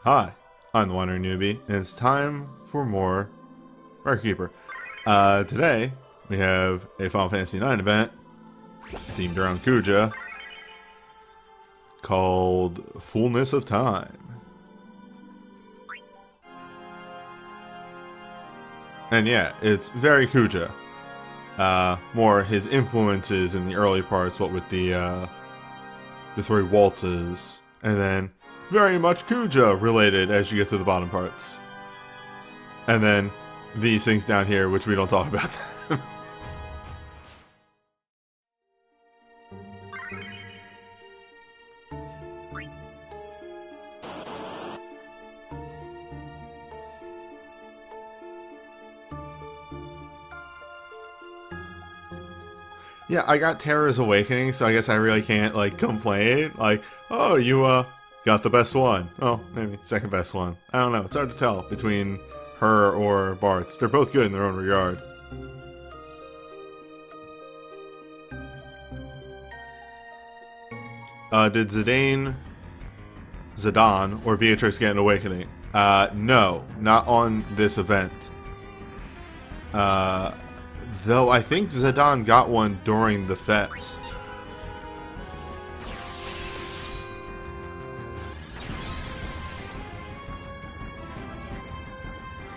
Hi, I'm the Wandering Newbie, and it's time for more Keeper. Today, we have a Final Fantasy IX event themed around Kuja called Fullness of Time. And yeah, it's very Kuja. More his influences in the early parts, what with the three waltzes, and then very much Kuja related as you get to the bottom parts. And then these things down here, which we don't talk about. Yeah, I got Terra's Awakening, so I guess I really can't, like, complain. Like, oh, you, got the best one. Oh, maybe second best one. I don't know. It's hard to tell between her or Bart's. They're both good in their own regard. Did Zidane, or Beatrix get an Awakening? No, not on this event. Though I think Zidane got one during the fest.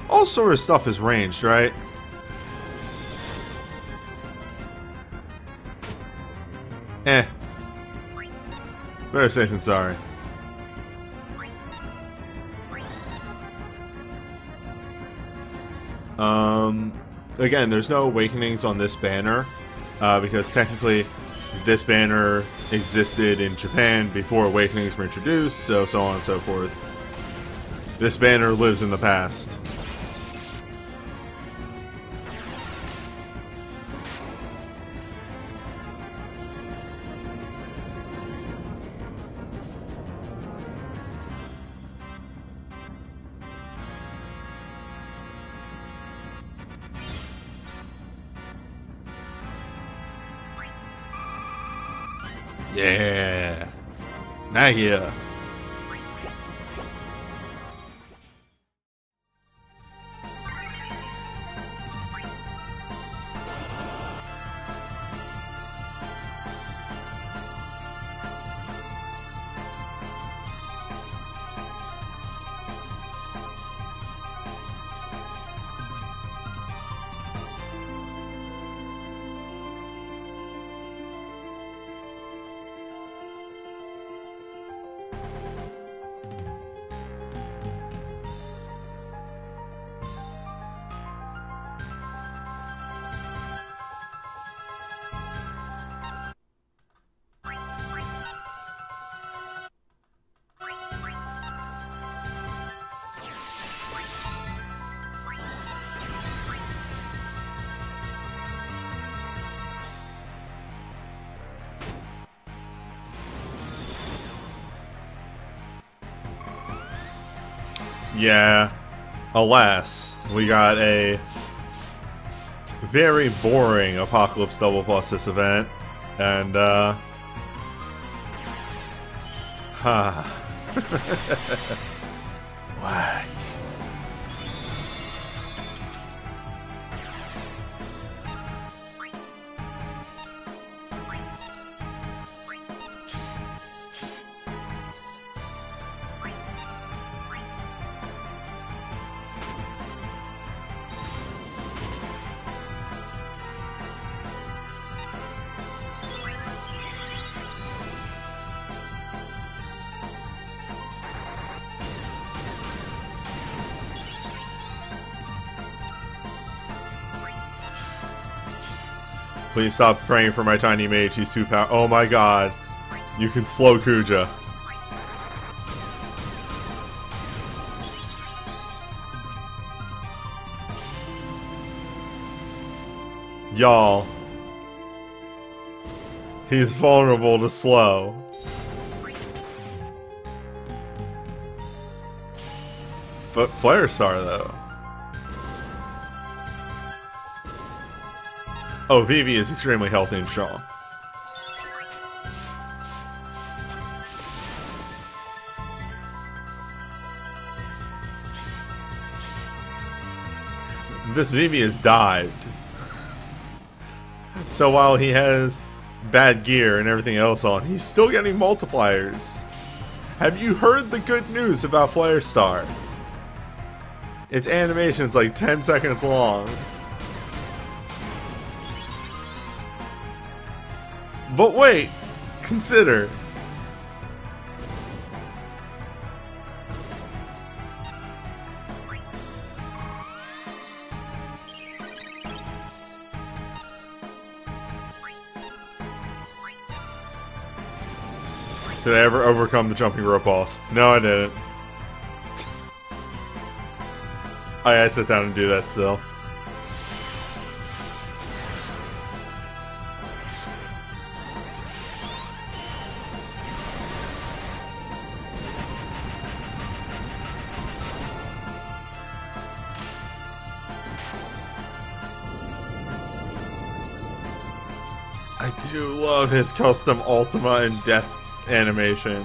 All sort of stuff is ranged, right? Better safe than sorry. Again, there's no Awakenings on this banner, because technically this banner existed in Japan before Awakenings were introduced, so on and so forth. This banner lives in the past. Yeah. Nagia. Yeah, alas, we got a very boring Apocalypse Double Plus this event, and, Why? Please stop praying for my tiny mage, he's too powerful. Oh my god. You can slow Kuja. Y'all. He's vulnerable to slow. But Flare Star though. Oh, Vivi is extremely healthy and strong. this Vivi has dived. So while he has bad gear and everything else on, he's still getting multipliers. Have you heard the good news about Flare Star? Its animation's like 10 seconds long. But wait, consider. Did I ever overcome the jumping rope boss? No, I didn't. I gotta sit down and do that still. I do love his custom Ultima and Death animation.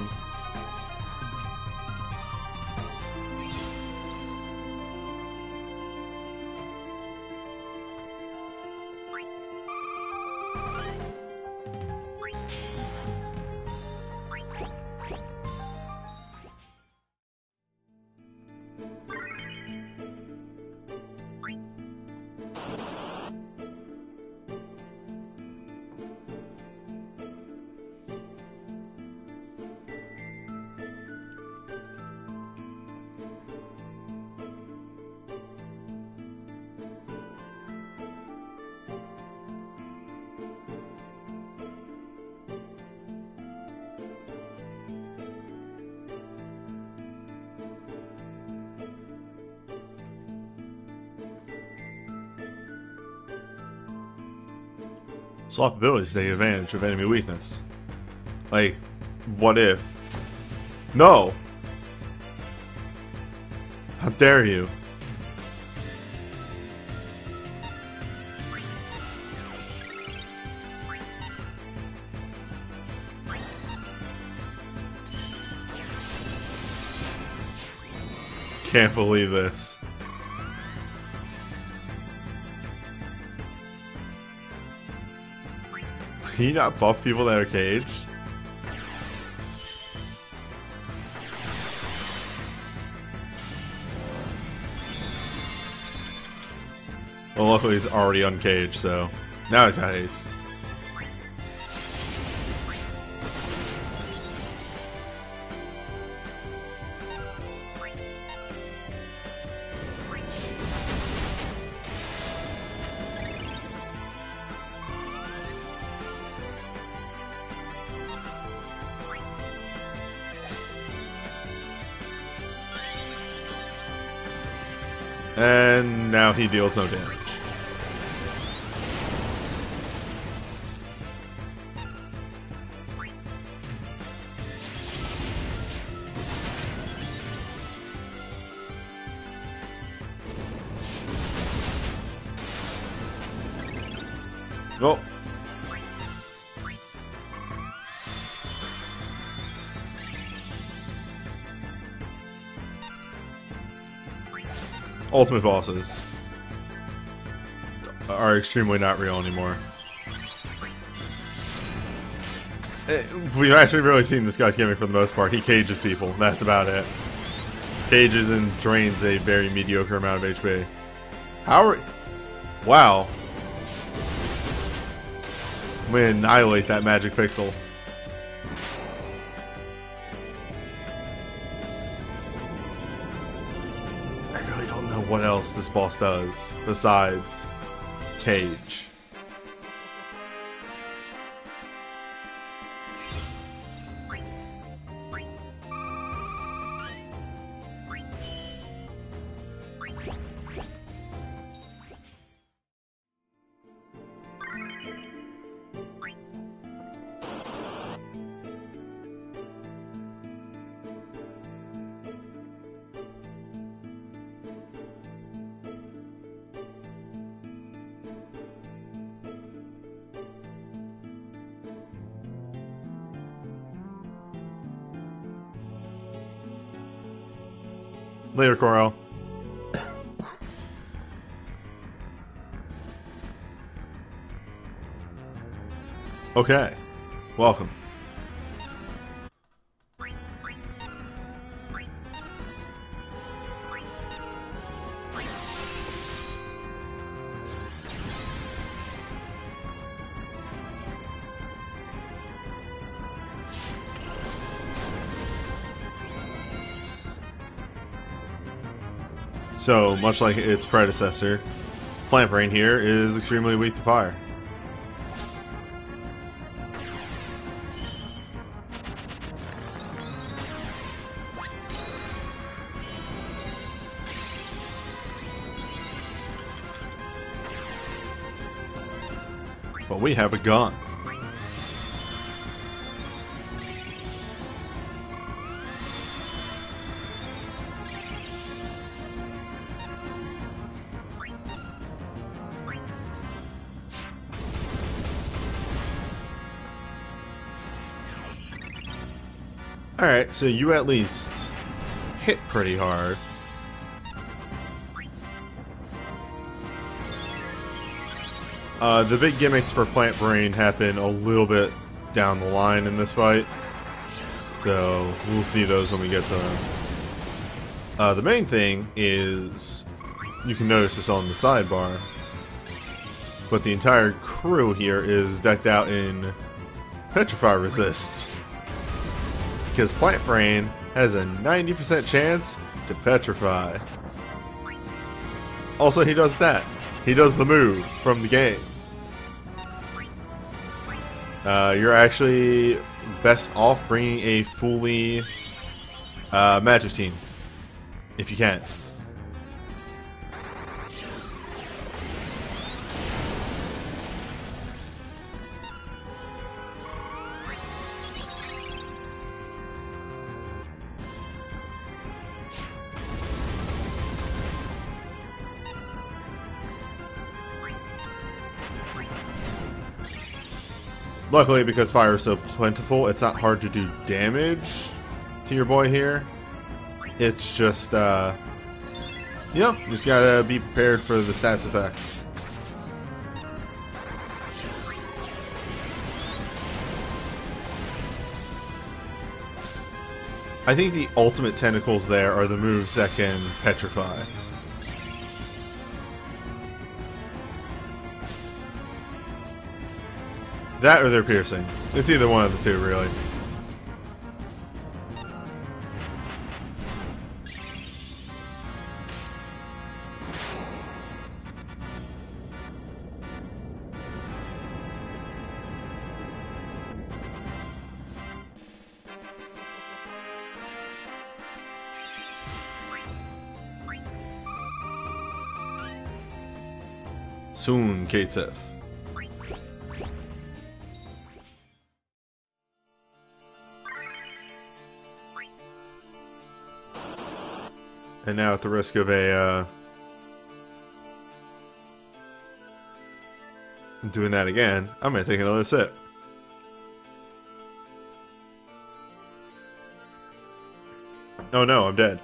Swap abilities to take advantage of enemy weakness. Like, what if? No! How dare you? Can't believe this. Can you not buff people that are caged? Well, luckily he's already uncaged, so now he's got haste. And now he deals no damage. Oh. Ultimate bosses are extremely not real anymore. We've actually really seen this guy's gimmick for the most part. He cages people. That's about it. Cages and drains a very mediocre amount of HP. How are... Wow. I'm gonna annihilate that magic pixel. What else this boss does besides cage. Later, Coral. Okay. Welcome. So, much like its predecessor, Plant Brain here is extremely weak to fire. But we have a gun. Alright, so you at least hit pretty hard. The big gimmicks for Plant Brain happen a little bit down the line in this fight. So, we'll see those when we get to them. The main thing is, you can notice this on the sidebar, but the entire crew here is decked out in Petrify Resists. Because Plant Brain has a 90% chance to petrify. Also, he does that. He does the move from the game. You're actually best off bringing a fully magic team, if you can. Luckily, because fire is so plentiful, it's not hard to do damage to your boy here. It's just, you just gotta be prepared for the status effects. I think the ultimate tentacles there are the moves that can petrify. That or they're piercing. It's either one of the two, really. Soon, Katsef. And now at the risk of doing that again, I'm gonna take another sip. Oh no, I'm dead.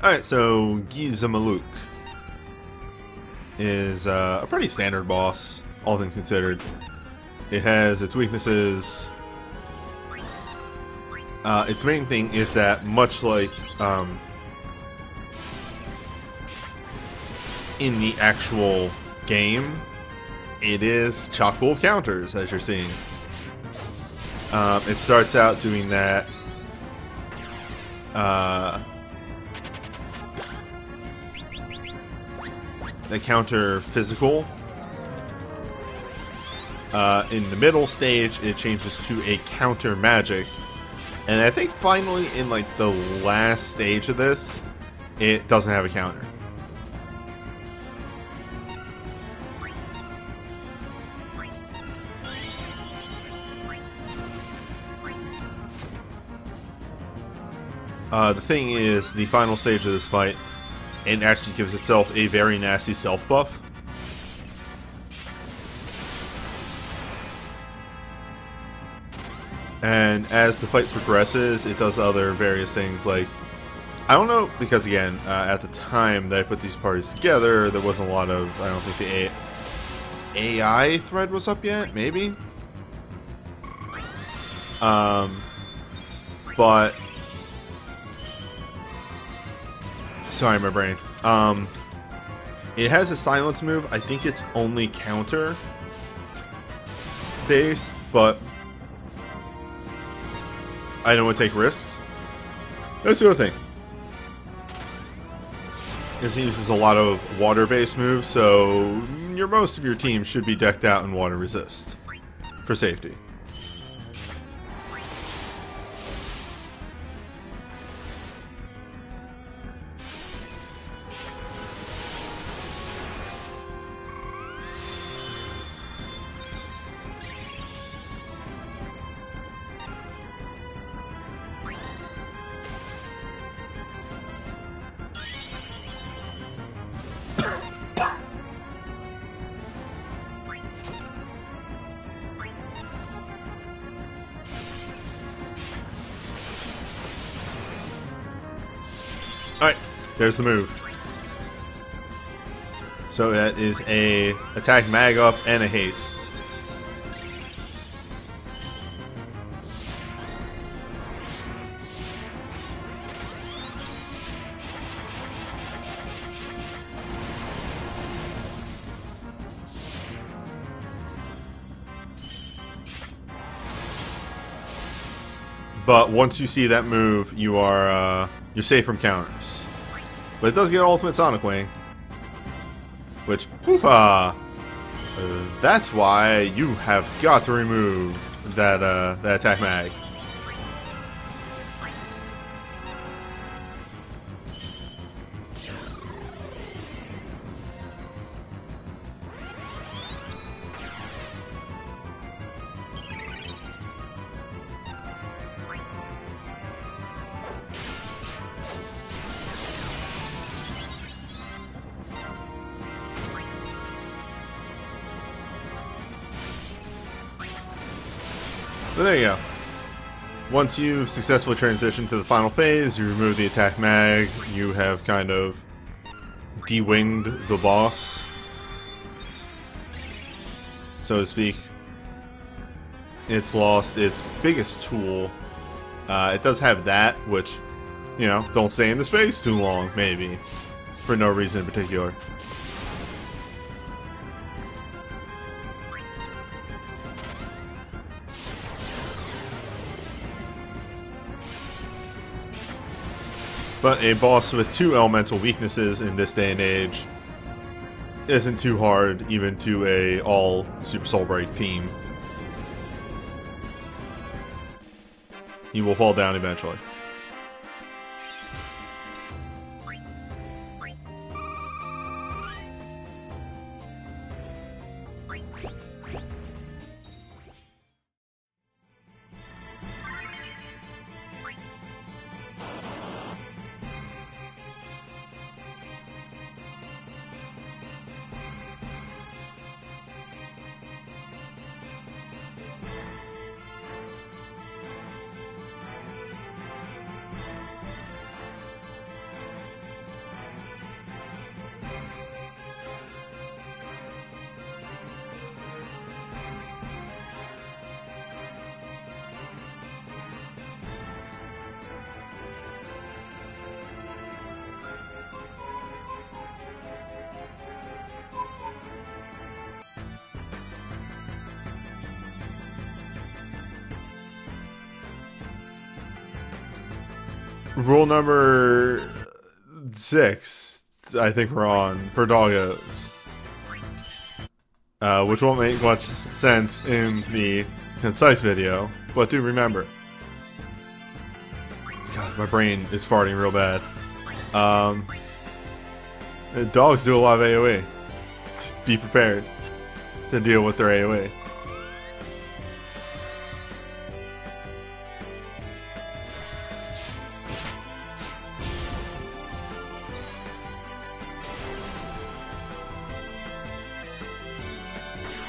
Alright, so Gizamaluk is a pretty standard boss, all things considered. It has its weaknesses. Its main thing is that, much like in the actual game, it is chock full of counters, as you're seeing. It starts out doing that. They counter physical. In the middle stage, it changes to a counter magic. And I think finally, in like the last stage of this, it doesn't have a counter. The thing is, the final stage of this fight it actually gives itself a very nasty self buff. And as the fight progresses, it does other various things like, I don't know, because again, at the time that I put these parties together, there wasn't a lot of, I don't think the AI thread was up yet, maybe? But, sorry, my brain. It has a silence move. I think it's only counter based, but I don't want to take risks. That's the other thing. It uses a lot of water-based moves, so most of your team should be decked out in water resist for safety. Alright, there's the move. So that is a attack mag up and a haste. But once you see that move, you are you're safe from counters. But it does get ultimate Sonic Wing, which that's why you have got to remove that that attack mag. So there you go. Once you've successfully transitioned to the final phase, you remove the attack mag, you have kind of de-winged the boss, so to speak. It's lost its biggest tool. It does have that, which, you know, don't stay in this phase too long, maybe, for no reason in particular. But a boss with two elemental weaknesses in this day and age isn't too hard, even to a all Super Soul Break team. He will fall down eventually. Rule number 6, I think we're on, for doggos. Which won't make much sense in the concise video, but do remember. God, my brain is farting real bad. Dogs do a lot of AoE. Just be prepared to deal with their AoE.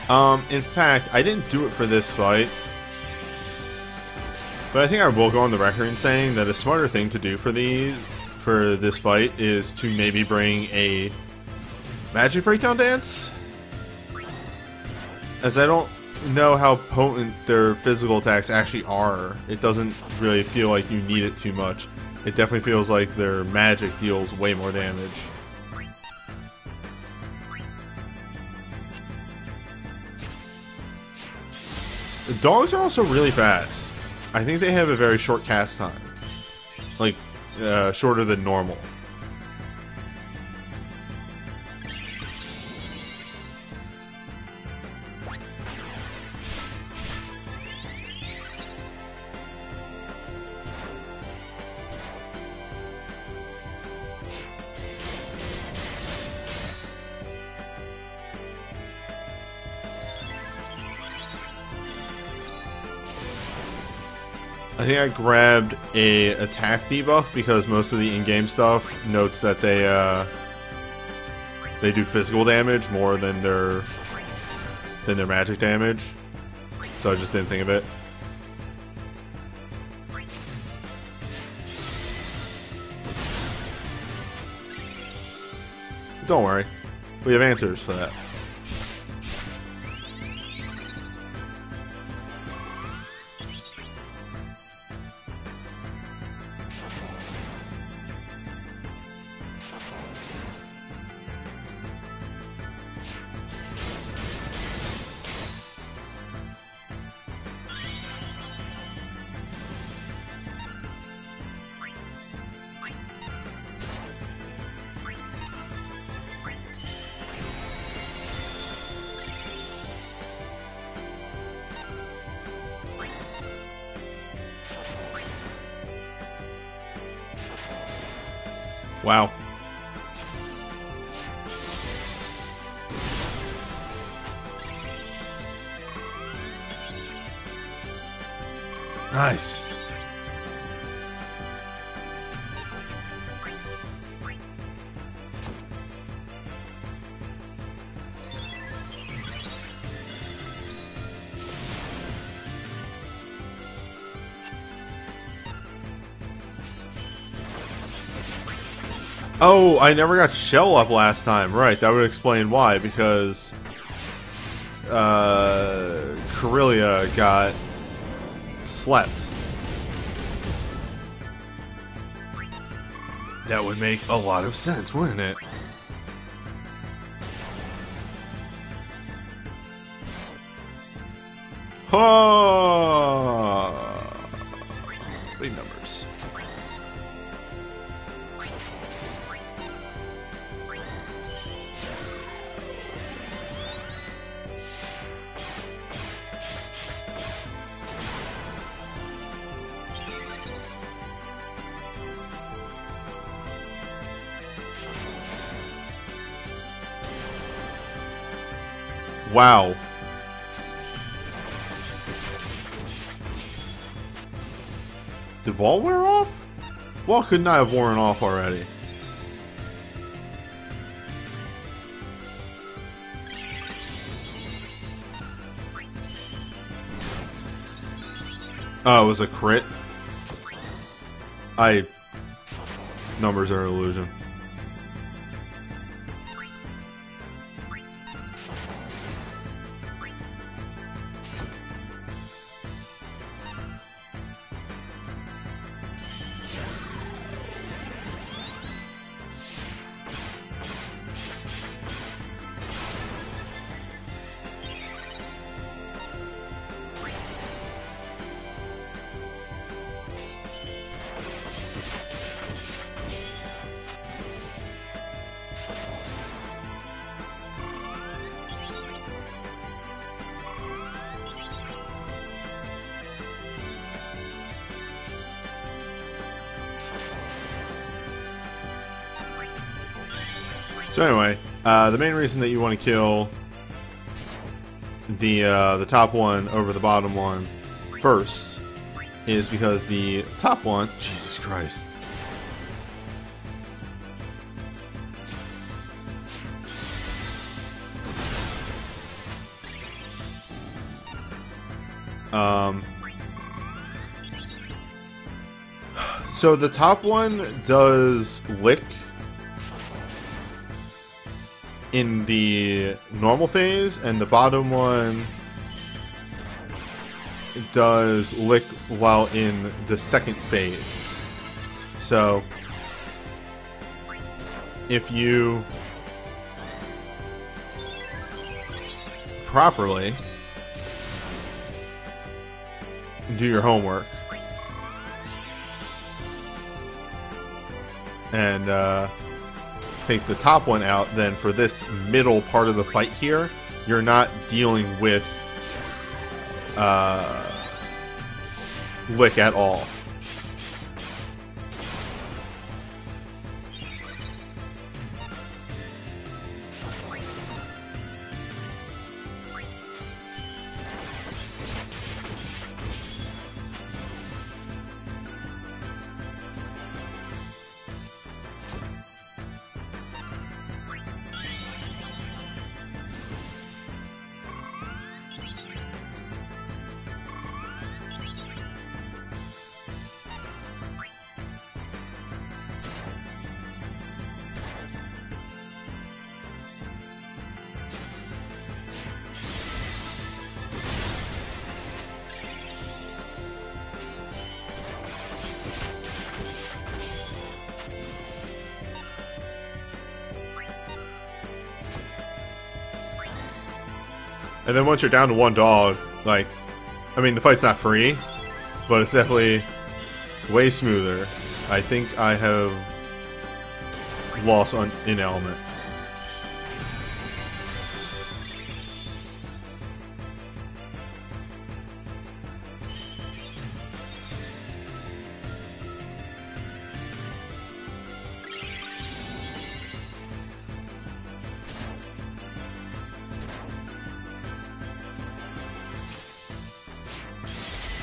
In fact, I didn't do it for this fight. But I think I will go on the record in saying that a smarter thing to do for this fight is to maybe bring a magic breakdown dance. As I don't know how potent their physical attacks actually are. It doesn't really feel like you need it too much. It definitely feels like their magic deals way more damage. The dogs are also really fast. I think they have a very short cast time. Like, shorter than normal. I think I grabbed a attack debuff because most of the in-game stuff notes that they do physical damage more than their magic damage. So I just didn't think of it. Don't worry, we have answers for that. Wow. Nice. Oh, I never got shell up last time. Right, that would explain why, because Corellia got slept. That would make a lot of sense, wouldn't it? Oh, big numbers. Wow. Did wall wear off? Wall could not have worn off already. Oh, it was a crit? Numbers are an illusion. So anyway, the main reason that you want to kill the top one over the bottom one first is because the top one, Jesus Christ. So the top one does lick in the normal phase, and the bottom one does lick while in the second phase. So if you properly do your homework and take the top one out, then for this middle part of the fight here, you're not dealing with lick at all. And then once you're down to one dog, like, I mean, the fight's not free, but it's definitely way smoother. I think I have lost in element.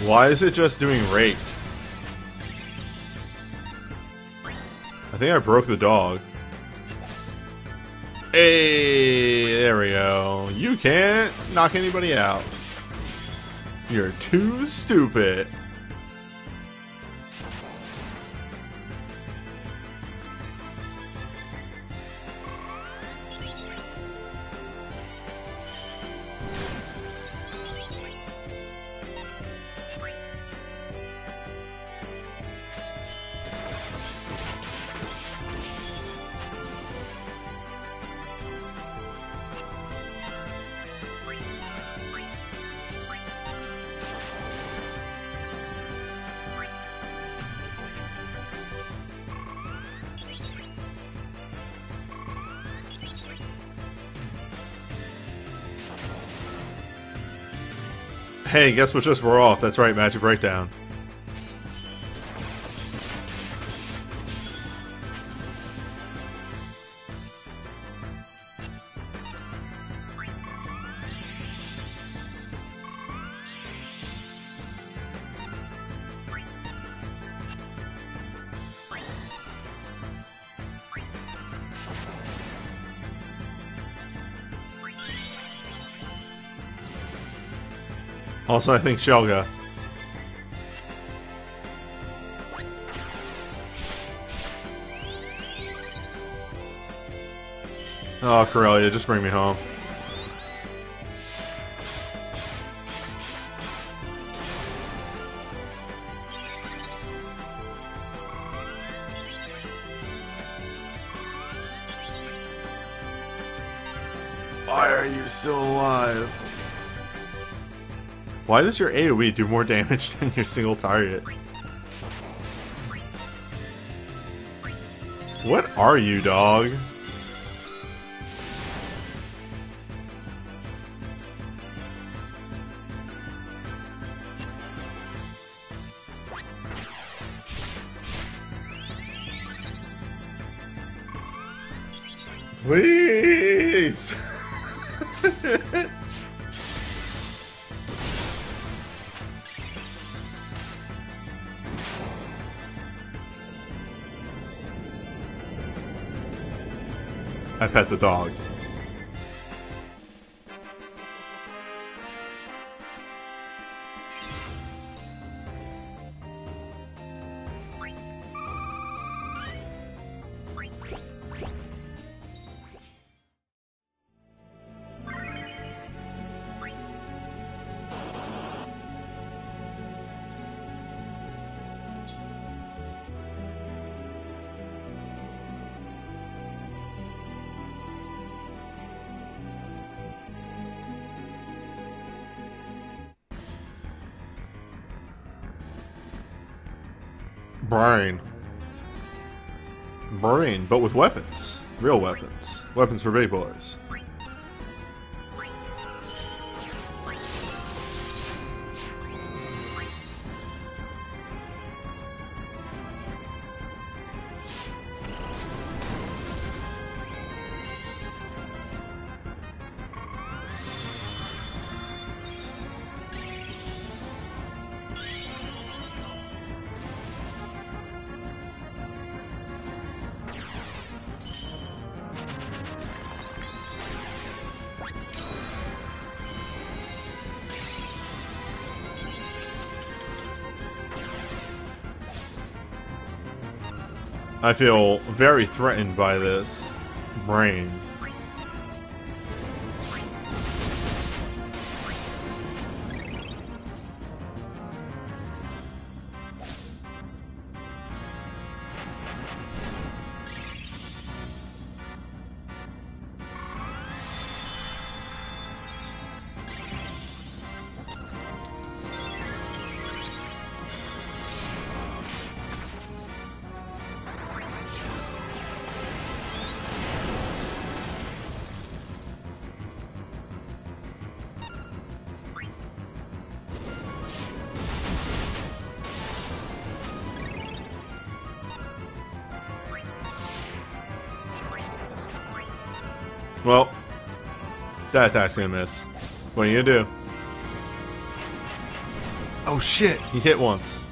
Why is it just doing rake? I think I broke the dog. Hey, there we go. You can't knock anybody out. You're too stupid. Hey, guess what just wore off? That's right, Magic Breakdown. Also, I think Shelga. Oh, Corellia, just bring me home. Why are you still alive? Why does your AoE do more damage than your single target? What are you, dog? Please! I pet the dog. Brain. Brain, but with weapons. Real weapons. Weapons for big boys. I feel very threatened by this brain. Well, that attack's gonna miss. What are you gonna do? Oh shit, he hit once.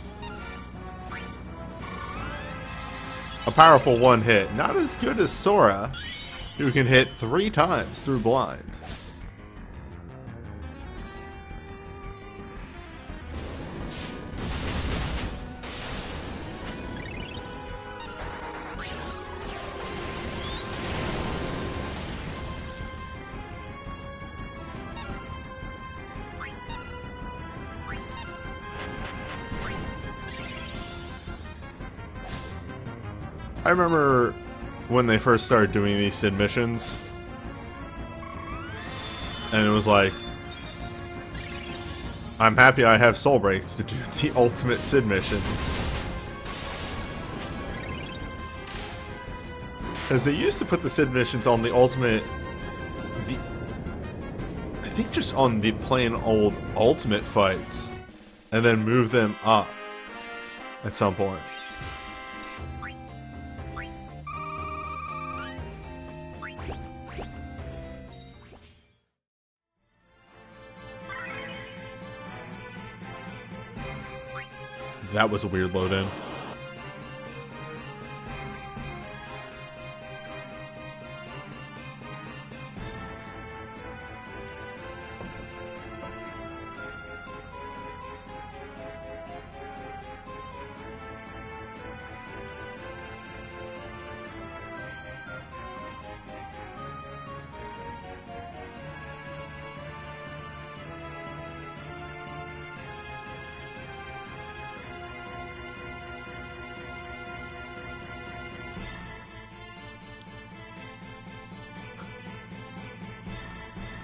A powerful one hit. Not as good as Sora, who can hit 3 times through blind. I remember when they first started doing these Sid missions, and it was like, I'm happy I have soul breaks to do the ultimate Sid missions. Because they used to put the Sid missions on the ultimate, I think just on the plain old ultimate fights, and then move them up at some point. That was a weird load-in.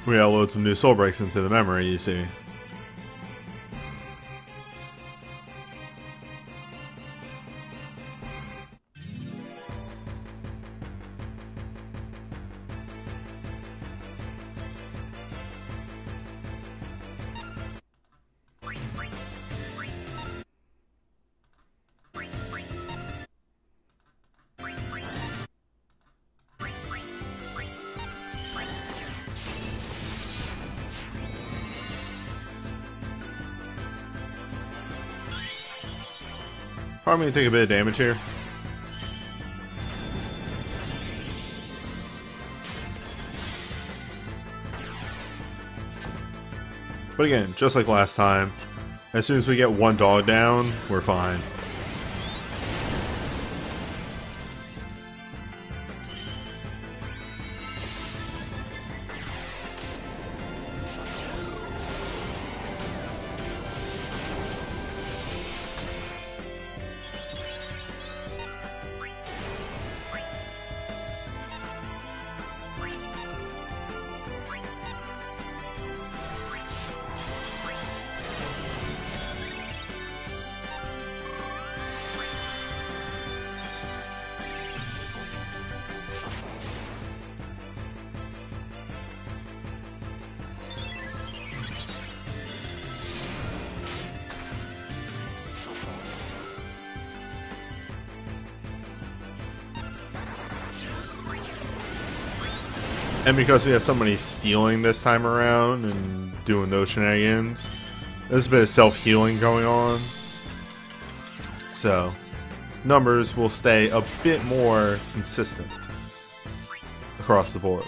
We gotta load some new soul breaks into the memory, you see. Probably gonna take a bit of damage here. But again, just like last time, as soon as we get one dog down, we're fine. And because we have somebody stealing this time around and doing those shenanigans, there's a bit of self-healing going on. So, numbers will stay a bit more consistent across the board.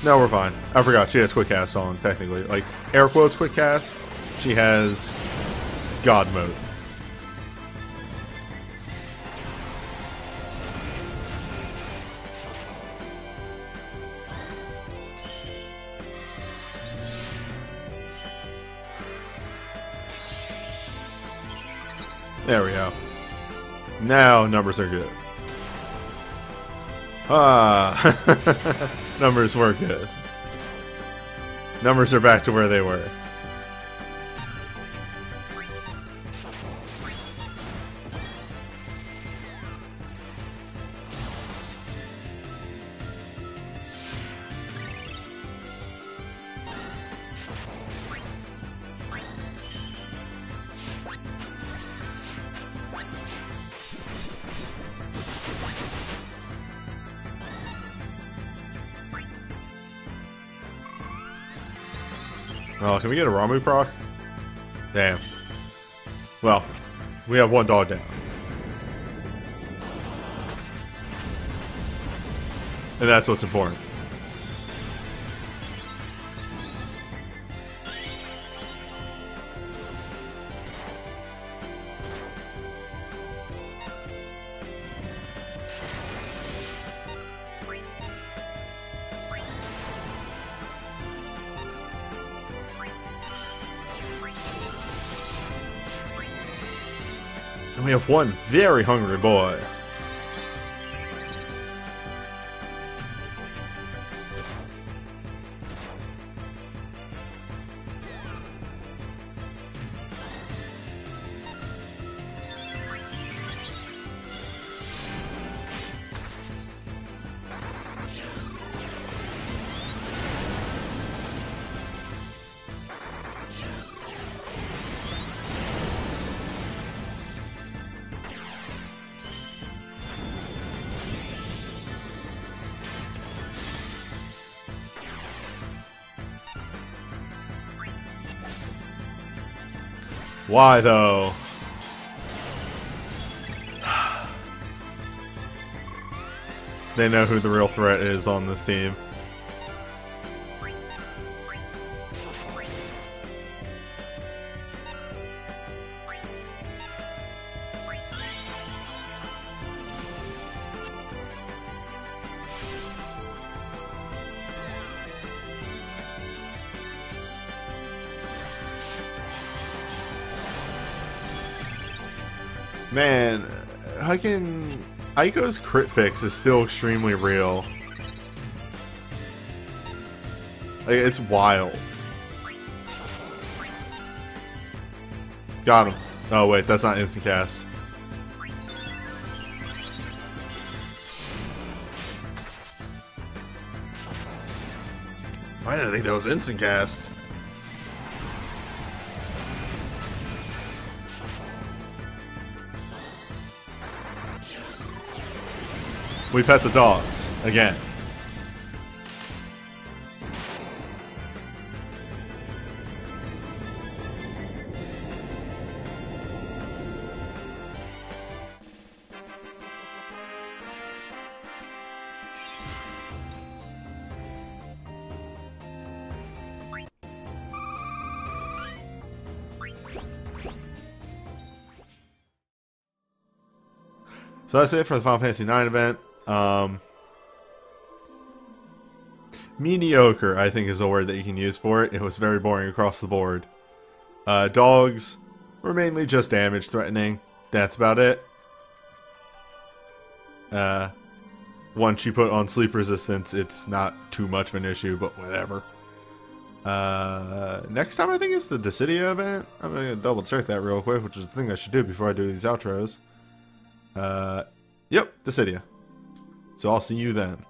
No, we're fine. I forgot she has quick cast on, technically. Like, air quotes quick cast. She has God mode. There we go. Now numbers are good. Numbers were good. Numbers are back to where they were. Oh, can we get a Ramu proc? Damn. Well, we have one dog down. And that's what's important. And we have one very hungry boy. Why though? They know who the real threat is on this team. Man, Aiko's crit fix is still extremely real. Like, it's wild. Got him. Oh wait, that's not instant cast. Why did I think that was instant cast? We pet the dogs again. So that's it for the Final Fantasy IX event. Mediocre, I think, is a word that you can use for it. It was very boring across the board. Dogs were mainly just damage threatening. That's about it. Once you put on sleep resistance, it's not too much of an issue, but whatever. Next time I think it's the Dissidia event. I'm gonna double check that real quick, which is the thing I should do before I do these outros. Yep, Dissidia. So I'll see you then.